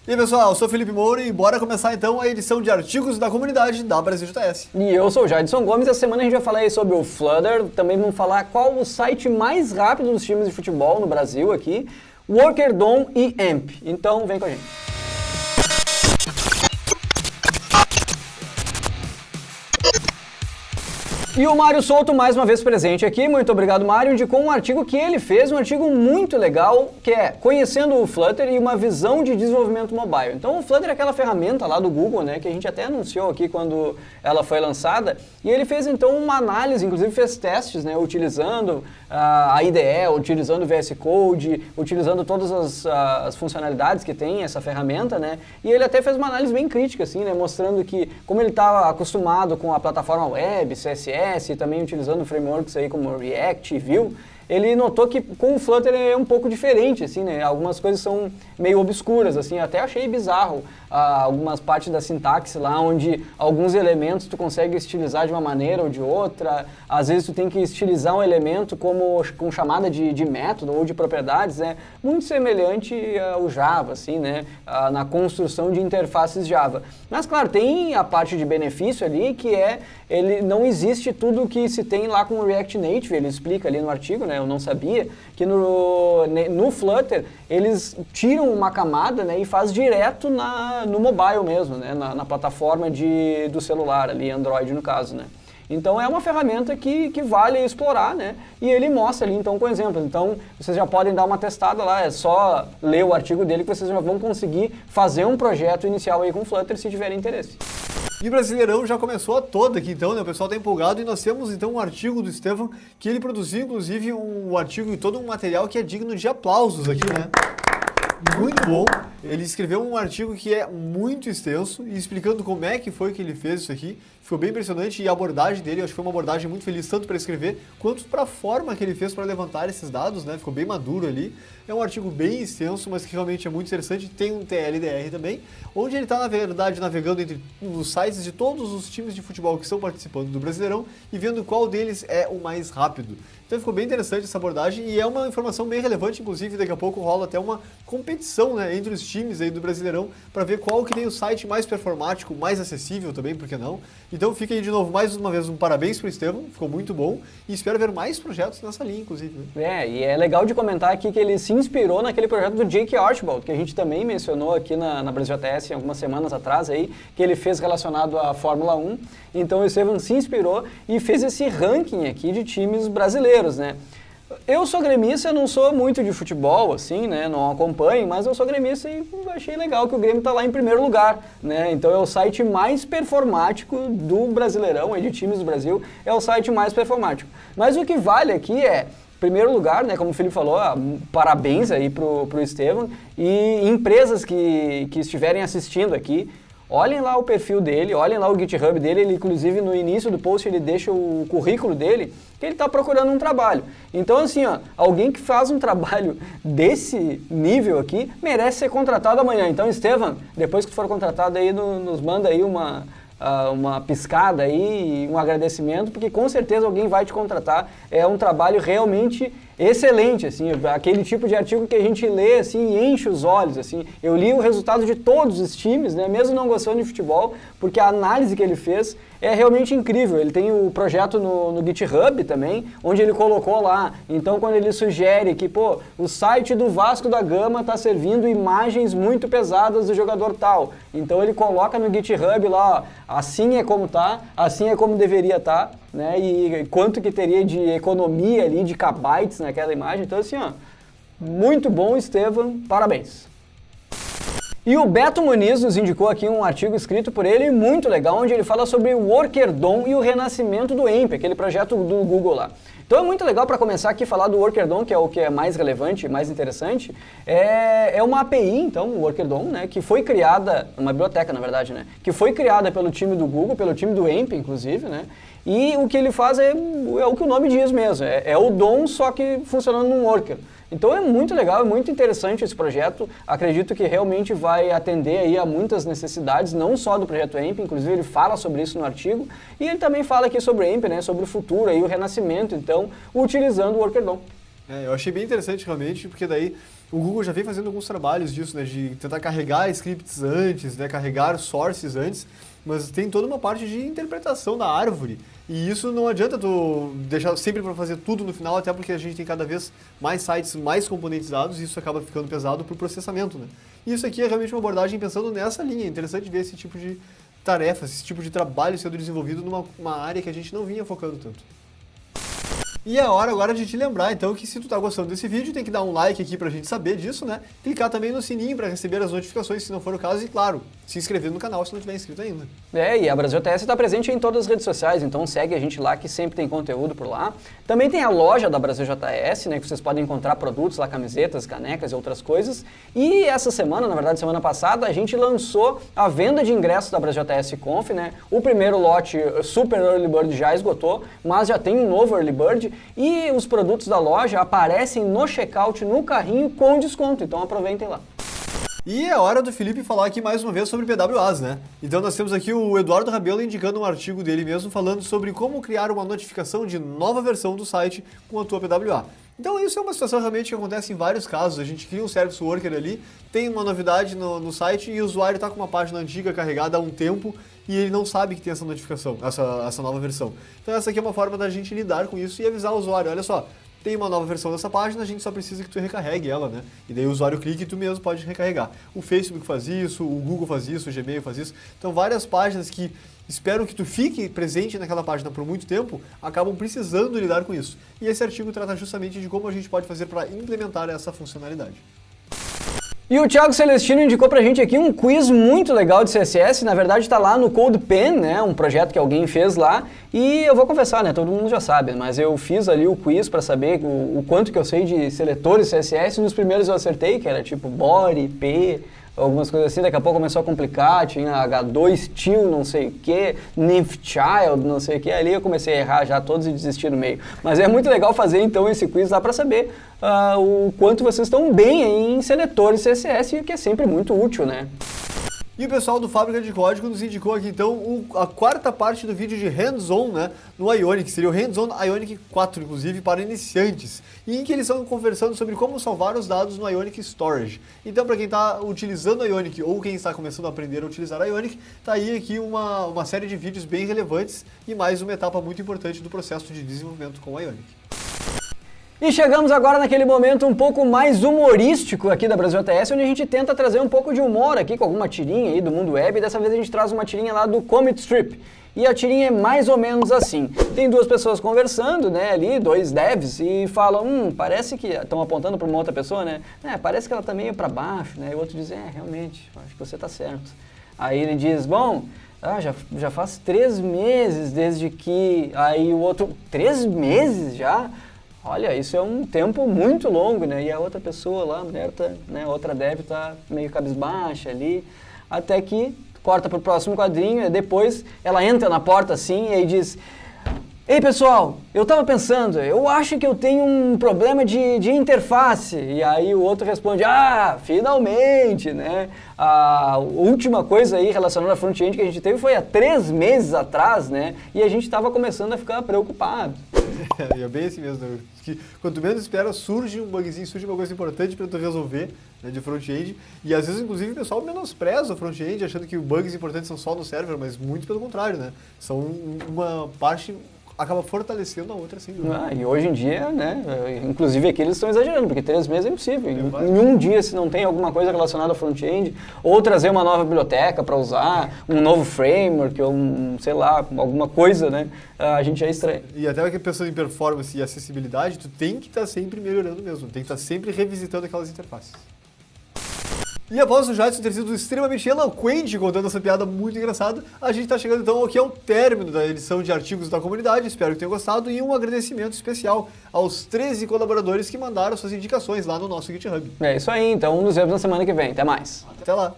E aí, pessoal, eu sou o Felipe Moura e bora começar então a edição de artigos da comunidade da Brasil JS. E eu sou o Jadson Gomes e essa semana a gente vai falar aí sobre o Flutter, também vamos falar qual o site mais rápido dos times de futebol no Brasil aqui, Workerdom e AMP. Então vem com a gente. E o Mário Souto, mais uma vez presente aqui, muito obrigado Mário, indicou um artigo que ele fez, um artigo muito legal, que é Conhecendo o Flutter e uma visão de desenvolvimento mobile. Então o Flutter é aquela ferramenta lá do Google, né, que a gente até anunciou aqui quando ela foi lançada, e ele fez então uma análise, inclusive fez testes, né, utilizando a IDE, utilizando o VS Code, utilizando todas as funcionalidades que tem essa ferramenta, né, e ele até fez uma análise bem crítica, assim, né, mostrando que como ele estava acostumado com a plataforma web, CSS, e também utilizando frameworks aí como React e Vue, ele notou que com o Flutter é um pouco diferente, assim, né? Algumas coisas são meio obscuras, assim, até achei bizarro algumas partes da sintaxe lá, onde alguns elementos tu consegue estilizar de uma maneira ou de outra, às vezes tu tem que estilizar um elemento com chamada de método ou de propriedades, né? Muito semelhante ao Java, assim, né? Na construção de interfaces Java. Mas, claro, tem a parte de benefício ali, que ele não existe tudo que se tem lá com o React Native, ele explica ali no artigo, né? Eu não sabia, que no Flutter eles tiram uma camada, né, e faz direto no mobile mesmo, né, na plataforma do celular ali, Android no caso, né. Então é uma ferramenta que vale explorar, né, e ele mostra ali então com exemplos. Então vocês já podem dar uma testada lá, é só ler o artigo dele que vocês já vão conseguir fazer um projeto inicial aí com o Flutter se tiverem interesse. E o Brasileirão já começou a toda aqui então, né? O pessoal está empolgado e nós temos então um artigo do Estevão que ele produziu, inclusive um artigo e todo um material que é digno de aplausos aqui, né? Muito bom. Ele escreveu um artigo que é muito extenso e explicando como é que foi que ele fez isso aqui. Ficou bem impressionante e a abordagem dele, eu acho que foi uma abordagem muito feliz, tanto para escrever quanto para a forma que ele fez para levantar esses dados, né? Ficou bem maduro ali. É um artigo bem extenso, mas que realmente é muito interessante. Tem um TLDR também, onde ele está, na verdade, navegando entre os sites de todos os times de futebol que estão participando do Brasileirão e vendo qual deles é o mais rápido. Então ficou bem interessante essa abordagem e é uma informação bem relevante, inclusive daqui a pouco rola até uma competição, né, entre os times aí do Brasileirão para ver qual que tem o site mais performático, mais acessível também, por que não? Então fica aí de novo mais uma vez um parabéns para o Estevão, ficou muito bom e espero ver mais projetos nessa linha, inclusive. Né? E é legal de comentar aqui que ele se inspirou naquele projeto do Jake Archibald, que a gente também mencionou aqui na Brasil JS algumas semanas atrás aí, que ele fez relacionado à Fórmula 1. Então o Estevão se inspirou e fez esse ranking aqui de times brasileiros, né? Eu sou gremista, não sou muito de futebol, assim, né, não acompanho, mas eu sou gremista e achei legal que o Grêmio está lá em primeiro lugar, né, então é o site mais performático do Brasileirão, de times do Brasil, é o site mais performático. Mas o que vale aqui é, em primeiro lugar, né, como o Felipe falou, parabéns aí pro Estevão e empresas que estiverem assistindo aqui, olhem lá o perfil dele, olhem lá o GitHub dele, ele inclusive no início do post ele deixa o currículo dele, que ele está procurando um trabalho. Então assim, ó, alguém que faz um trabalho desse nível aqui, merece ser contratado amanhã. Então Estevão, depois que tu for contratado aí, nos manda aí uma piscada aí, um agradecimento, porque com certeza alguém vai te contratar. É um trabalho realmente excelente, assim, aquele tipo de artigo que a gente lê, assim, e enche os olhos, assim. Eu li o resultado de todos os times, né, mesmo não gostando de futebol, porque a análise que ele fez é realmente incrível. Ele tem o projeto no GitHub também, onde ele colocou lá. Então, quando ele sugere que, pô, o site do Vasco da Gama está servindo imagens muito pesadas do jogador tal. Então, ele coloca no GitHub lá, ó, assim é como tá, assim é como deveria estar, né? E quanto que teria de economia ali, de kbytes naquela imagem. Então, assim, ó, muito bom, Estevão, parabéns. E o Beto Muniz nos indicou aqui um artigo escrito por ele, muito legal, onde ele fala sobre o Workerdom e o renascimento do AMP, aquele projeto do Google lá. Então é muito legal para começar aqui a falar do Workerdom, que é o que é mais relevante, mais interessante. É uma API, então, o Workerdom, né, que foi criada, uma biblioteca na verdade, né, que foi criada pelo time do Google, pelo time do AMP, inclusive, né, e o que ele faz é o que o nome diz mesmo, é o DOM, só que funcionando num Worker. Então é muito legal, é muito interessante esse projeto, acredito que realmente vai atender aí a muitas necessidades, não só do projeto AMP, inclusive ele fala sobre isso no artigo, e ele também fala aqui sobre AMP, né, sobre o futuro e o renascimento, então, utilizando o Workerdom. Eu achei bem interessante realmente, porque daí O Google já vem fazendo alguns trabalhos disso, né, de tentar carregar scripts antes, né, carregar sources antes, mas tem toda uma parte de interpretação da árvore. E isso não adianta tu deixar sempre para fazer tudo no final, até porque a gente tem cada vez mais sites mais componentizados e isso acaba ficando pesado para o processamento, né? E isso aqui é realmente uma abordagem pensando nessa linha. É interessante ver esse tipo de tarefas, esse tipo de trabalho sendo desenvolvido numa área que a gente não vinha focando tanto. E é hora agora de te lembrar, então, que se tu tá gostando desse vídeo, tem que dar um like aqui pra gente saber disso, né? Clicar também no sininho pra receber as notificações, se não for o caso, e claro, se inscrever no canal se não tiver inscrito ainda. E a Brasil TS está presente em todas as redes sociais, então segue a gente lá que sempre tem conteúdo por lá. Também tem a loja da Brasil JS, né, que vocês podem encontrar produtos lá, camisetas, canecas e outras coisas. E essa semana, na verdade semana passada, a gente lançou a venda de ingressos da Brasil JS Conf, né? O primeiro lote Super Early Bird já esgotou, mas já tem um novo Early Bird e os produtos da loja aparecem no checkout, no carrinho com desconto, então aproveitem lá. E é hora do Felipe falar aqui mais uma vez sobre PWAs, né? Então nós temos aqui o Eduardo Rabelo indicando um artigo dele mesmo falando sobre como criar uma notificação de nova versão do site com a tua PWA. Então isso é uma situação realmente que acontece em vários casos. A gente cria um service worker ali, tem uma novidade no site e o usuário está com uma página antiga carregada há um tempo e ele não sabe que tem essa notificação, essa nova versão. Então essa aqui é uma forma da gente lidar com isso e avisar o usuário, olha só, tem uma nova versão dessa página, a gente só precisa que tu recarregue ela, né? E daí o usuário clica e tu mesmo pode recarregar. O Facebook faz isso, o Google faz isso, o Gmail faz isso. Então várias páginas que esperam que tu fique presente naquela página por muito tempo, acabam precisando lidar com isso. E esse artigo trata justamente de como a gente pode fazer para implementar essa funcionalidade. E o Thiago Celestino indicou pra gente aqui um quiz muito legal de CSS, na verdade tá lá no CodePen, né, um projeto que alguém fez lá, e eu vou confessar, né, todo mundo já sabe, mas eu fiz ali o quiz pra saber o quanto que eu sei de seletores CSS, nos primeiros eu acertei, que era tipo body, p, algumas coisas assim, daqui a pouco começou a complicar, tinha H2 til, não sei o que, nifchild, não sei o que, ali eu comecei a errar já todos e desistir no meio. Mas é muito legal fazer então esse quiz lá para saber o quanto vocês estão bem em seletores CSS, que é sempre muito útil, né? E o pessoal do Fábrica de Código nos indicou aqui então a quarta parte do vídeo de hands-on, né, no Ionic, seria o hands-on Ionic 4, inclusive, para iniciantes, e em que eles estão conversando sobre como salvar os dados no Ionic Storage. Então, para quem está utilizando o Ionic ou quem está começando a aprender a utilizar o Ionic, está aí aqui uma série de vídeos bem relevantes e mais uma etapa muito importante do processo de desenvolvimento com o Ionic. E chegamos agora naquele momento um pouco mais humorístico aqui da Brasil ATS, onde a gente tenta trazer um pouco de humor aqui com alguma tirinha aí do mundo web, e dessa vez a gente traz uma tirinha lá do Comet Strip. E a tirinha é mais ou menos assim. Tem duas pessoas conversando, né, ali, dois devs, e falam, parece que... Estão apontando para uma outra pessoa, né? Parece que ela tá meio para baixo, né? E o outro diz, realmente, acho que você tá certo. Aí ele diz, bom... já faz 3 meses desde que... Aí o outro, 3 meses já? Olha, isso é um tempo muito longo, né? E a outra pessoa lá, a mulher, né, outra dev tá meio cabisbaixa ali, até que corta pro próximo quadrinho, e depois ela entra na porta assim e aí diz... Ei pessoal, eu tava pensando, eu acho que eu tenho um problema de interface. E aí o outro responde, finalmente, né? A última coisa aí relacionada a front-end que a gente teve foi há 3 meses atrás, né? E a gente tava começando a ficar preocupado. É bem assim mesmo, né? Que quanto menos espera, surge um bugzinho, surge uma coisa importante para tu resolver, né, de front-end. E às vezes, inclusive, o pessoal menospreza o front-end, achando que bugs importantes são só no server, mas muito pelo contrário, né? São uma parte... acaba fortalecendo a outra, sem dúvida. E hoje em dia, né, inclusive aqui eles estão exagerando, porque 3 meses é impossível. Em um dia, se não tem alguma coisa relacionada ao front-end, ou trazer uma nova biblioteca para usar, um novo framework, ou sei lá, alguma coisa, né, a gente já estranha. E até pensando em performance e acessibilidade, tu tem que estar sempre melhorando mesmo, tem que estar sempre revisitando aquelas interfaces. E após o Jadson ter sido extremamente eloquente contando essa piada muito engraçada, a gente está chegando então aqui ao término da edição de artigos da comunidade, espero que tenham gostado, e um agradecimento especial aos 13 colaboradores que mandaram suas indicações lá no nosso GitHub. É isso aí, então nos vemos na semana que vem, até mais. Até lá!